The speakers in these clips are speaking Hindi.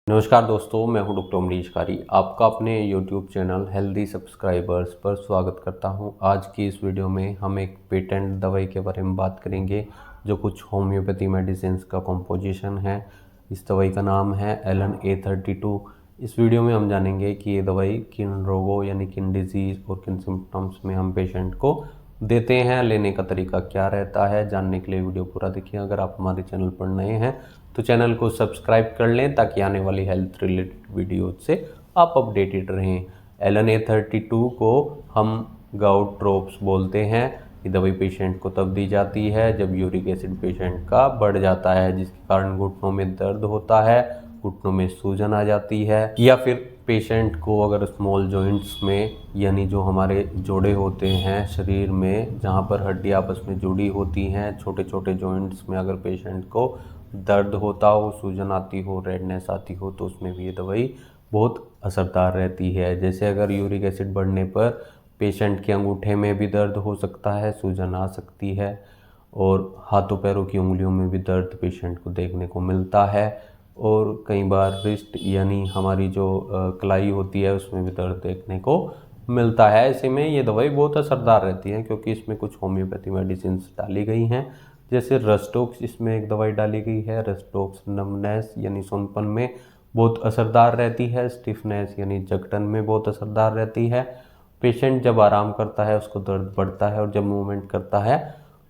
नमस्कार दोस्तों, मैं हूं डॉक्टर अमरीश कारी। आपका अपने YouTube चैनल हेल्दी सब्सक्राइबर्स पर स्वागत करता हूं। आज की इस वीडियो में हम एक पेटेंट दवाई के बारे में बात करेंगे जो कुछ होम्योपैथी मेडिसिन का कॉम्पोजिशन है। इस दवाई का नाम है LN-A32। इस वीडियो में हम जानेंगे कि ये दवाई किन रोगों यानी किन डिजीज़ और किन सिम्टम्स में हम पेशेंट को देते हैं, लेने का तरीका क्या रहता है। जानने के लिए वीडियो पूरा देखिए। अगर आप हमारे चैनल पर नए हैं तो चैनल को सब्सक्राइब कर लें ताकि आने वाली हेल्थ रिलेटेड वीडियो से आप अपडेटेड रहें। LN-A32 को हम गाउट ड्रॉप्स बोलते हैं। ये दवाई पेशेंट को तब दी जाती है जब यूरिक एसिड पेशेंट का बढ़ जाता है, जिसके कारण घुटनों में दर्द होता है, घुटनों में सूजन आ जाती है, या फिर पेशेंट को अगर स्मॉल जॉइंट्स में यानी जो हमारे जोड़े होते हैं शरीर में जहाँ पर हड्डी आपस में जुड़ी होती हैं, छोटे छोटे जॉइंट्स में अगर पेशेंट को दर्द होता हो, सूजन आती हो, रेडनेस आती हो, तो उसमें भी ये दवाई बहुत असरदार रहती है। जैसे अगर यूरिक एसिड बढ़ने पर पेशेंट के अंगूठे में भी दर्द हो सकता है, सूजन आ सकती है, और हाथों पैरों की उंगलियों में भी दर्द पेशेंट को देखने को मिलता है, और कई बार रिस्ट यानी हमारी जो कलाई होती है उसमें भी दर्द देखने को मिलता है। ऐसे में ये दवाई बहुत असरदार रहती है क्योंकि इसमें कुछ होम्योपैथी मेडिसिन डाली गई हैं। जैसे रस्टोक्स इसमें एक दवाई डाली गई है। रस्टोक्स नमनेस यानी सूंदपन में बहुत असरदार रहती है। स्टिफनेस यानी जकड़न में बहुत असरदार रहती है। पेशेंट जब आराम करता है उसको दर्द बढ़ता है, और जब मूवमेंट करता है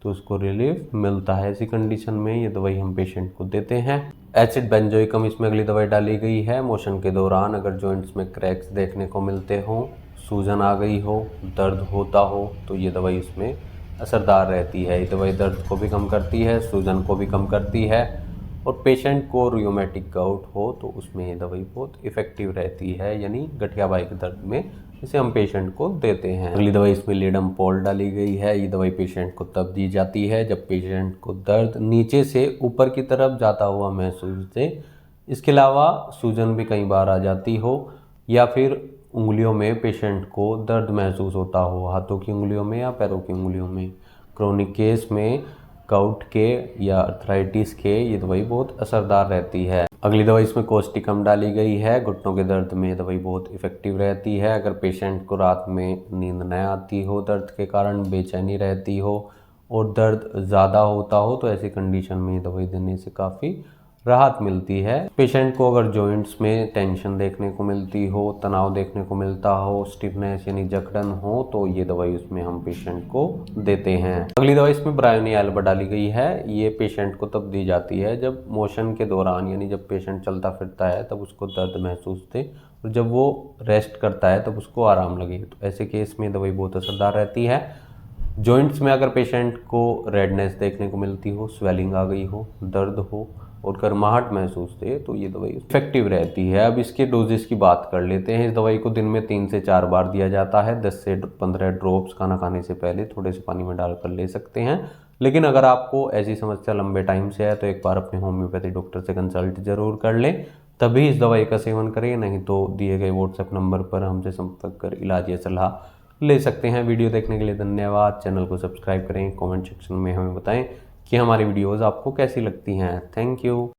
तो उसको रिलीफ मिलता है। ऐसी कंडीशन में ये दवाई हम पेशेंट को देते हैं। एसिड बेंजोइकम इसमें अगली दवाई डाली गई है। मोशन के दौरान अगर जॉइंट्स में क्रैक्स देखने को मिलते हों, सूजन आ गई हो, दर्द होता हो, तो ये दवाई इसमें असरदार रहती है। ये दवाई दर्द को भी कम करती है, सूजन को भी कम करती है, और पेशेंट को रियोमेटिक गाउट हो तो उसमें ये दवाई बहुत इफ़ेक्टिव रहती है, यानी गठिया बाई के दर्द में इसे हम पेशेंट को देते हैं। अगली दवाई इसमें लिडमपोल डाली गई है। ये दवाई पेशेंट को तब दी जाती है जब पेशेंट को दर्द नीचे से ऊपर की तरफ जाता हुआ महसूस हो। इसके अलावा सूजन भी कई बार आ जाती हो, या फिर उंगलियों में पेशेंट को दर्द महसूस होता हो, हाथों की उंगलियों में या पैरों की उंगलियों में। क्रोनिक केस में गाउट के या अर्थराइटिस के ये दवाई बहुत असरदार रहती है। अगली दवाई इसमें कोस्टिकम डाली गई है। घुटनों के दर्द में ये दवाई बहुत इफ़ेक्टिव रहती है। अगर पेशेंट को रात में नींद न आती हो, दर्द के कारण बेचैनी रहती हो और दर्द ज़्यादा होता हो, तो ऐसी कंडीशन में ये दवाई देने से काफ़ी राहत मिलती है। पेशेंट को अगर जॉइंट्स में टेंशन देखने को मिलती हो, तनाव देखने को मिलता हो, स्टिफनेस यानी जकड़न हो, तो ये दवाई उसमें हम पेशेंट को देते हैं। अगली दवाई इसमें ब्रायोनी एल्बा डाली गई है। ये पेशेंट को तब दी जाती है जब मोशन के दौरान यानी जब पेशेंट चलता फिरता है तब उसको दर्द महसूस थे, और जब वो रेस्ट करता है तब उसको आराम लगे। तो ऐसे केस में दवाई बहुत असरदार रहती है। जॉइंट्स में अगर पेशेंट को रेडनेस देखने को मिलती हो, स्वेलिंग आ गई हो, दर्द हो और गर्माहट महसूस थे, तो ये दवाई इफेक्टिव रहती है। अब इसके डोजेस की बात कर लेते हैं। इस दवाई को दिन में 3 से 4 बार दिया जाता है। 10 से 15 ड्रॉप्स खाना खाने से पहले थोड़े से पानी में डालकर ले सकते हैं। लेकिन अगर आपको ऐसी समस्या लंबे टाइम से है तो एक बार अपने होम्योपैथी डॉक्टर से कंसल्ट जरूर कर लें, तभी इस दवाई का सेवन करें। नहीं तो दिए गए व्हाट्सएप नंबर पर हमसे संपर्क कर इलाज या सलाह ले सकते हैं। वीडियो देखने के लिए धन्यवाद। चैनल को सब्सक्राइब करें। कमेंट सेक्शन में हमें बताएं कि हमारी वीडियोस आपको कैसी लगती हैं। Thank you.